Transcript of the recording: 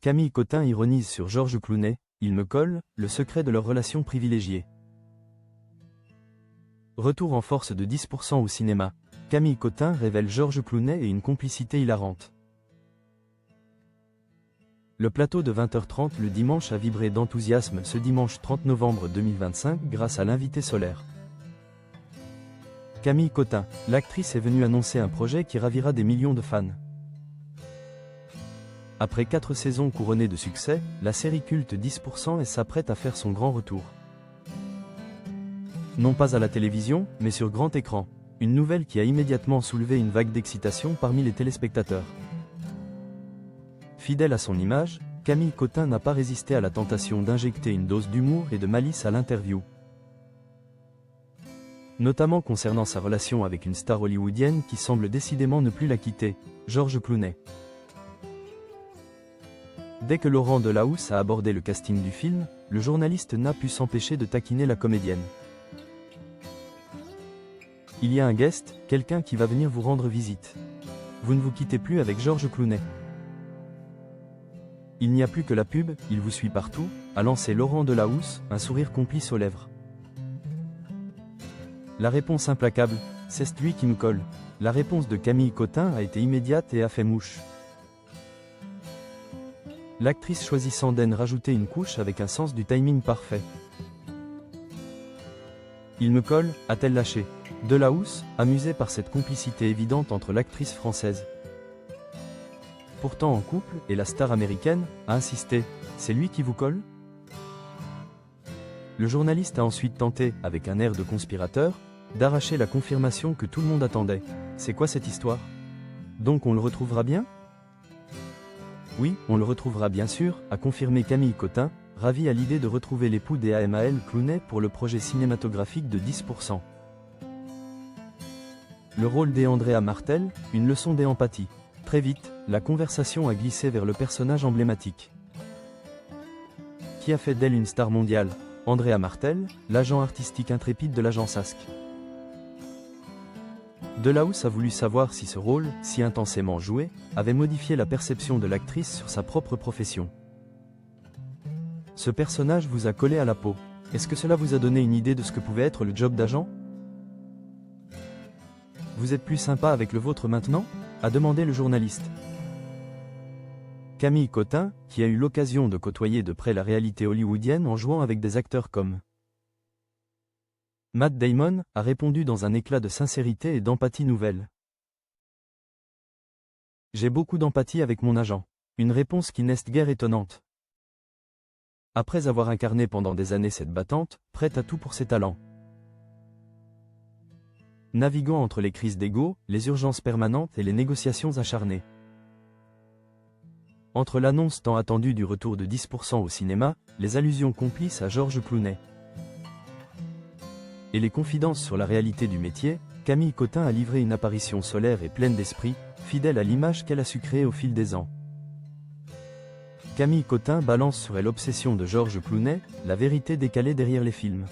Camille Cotin ironise sur Georges Clooney, il me colle, le secret de leur relation privilégiée. Retour en force de 10% au cinéma. Camille Cotin révèle Georges Clooney et une complicité hilarante. Le plateau de 20h30 le dimanche a vibré d'enthousiasme ce dimanche 30 novembre 2025 grâce à l'invité solaire. Camille Cotin, l'actrice est venue annoncer un projet qui ravira des millions de fans. Après 4 saisons couronnées de succès, la série culte 10% s'apprête à faire son grand retour. Non pas à la télévision, mais sur grand écran. Une nouvelle qui a immédiatement soulevé une vague d'excitation parmi les téléspectateurs. Fidèle à son image, Camille Cotin n'a pas résisté à la tentation d'injecter une dose d'humour et de malice à l'interview. Notamment concernant sa relation avec une star hollywoodienne qui semble décidément ne plus la quitter, Georges Clooney. Dès que Laurent Delahousse a abordé le casting du film, le journaliste n'a pu s'empêcher de taquiner la comédienne. Il y a un guest, quelqu'un qui va venir vous rendre visite. Vous ne vous quittez plus avec Georges Clooney. Il n'y a plus que la pub, il vous suit partout, a lancé Laurent Delahousse, un sourire complice aux lèvres. La réponse implacable, c'est lui qui me colle. La réponse de Camille Cotin a été immédiate et a fait mouche. L'actrice choisissant d'en rajouter une couche avec un sens du timing parfait. Il me colle, a-t-elle lâché. Delahousse, amusé par cette complicité évidente entre l'actrice française. Pourtant en couple, et la star américaine, a insisté, c'est lui qui vous colle? Le journaliste a ensuite tenté, avec un air de conspirateur, d'arracher la confirmation que tout le monde attendait. C'est quoi cette histoire? Donc on le retrouvera bien? Oui, on le retrouvera bien sûr, a confirmé Camille Cotin, ravie à l'idée de retrouver l'époux d'Amal Clooney pour le projet cinématographique de 10%. Le rôle d'Andrea Martel, une leçon d'empathie. Très vite, la conversation a glissé vers le personnage emblématique. Qui a fait d'elle une star mondiale? Andrea Martel, l'agent artistique intrépide de l'agence Ask. Delahousse a voulu savoir si ce rôle, si intensément joué, avait modifié la perception de l'actrice sur sa propre profession. Ce personnage vous a collé à la peau. Est-ce que cela vous a donné une idée de ce que pouvait être le job d'agent? Vous êtes plus sympa avec le vôtre maintenant? A demandé le journaliste. Camille Cotin, qui a eu l'occasion de côtoyer de près la réalité hollywoodienne en jouant avec des acteurs comme Matt Damon, a répondu dans un éclat de sincérité et d'empathie nouvelle. J'ai beaucoup d'empathie avec mon agent. Une réponse qui n'est guère étonnante. Après avoir incarné pendant des années cette battante, prête à tout pour ses talents. Naviguant entre les crises d'ego, les urgences permanentes et les négociations acharnées. Entre l'annonce tant attendue du retour de 10% au cinéma, les allusions complices à Georges Clooney et les confidences sur la réalité du métier, Camille Cotin a livré une apparition solaire et pleine d'esprit, fidèle à l'image qu'elle a su créer au fil des ans. Camille Cotin balance sur elle l'obsession de Georges Clooney, la vérité décalée derrière les films.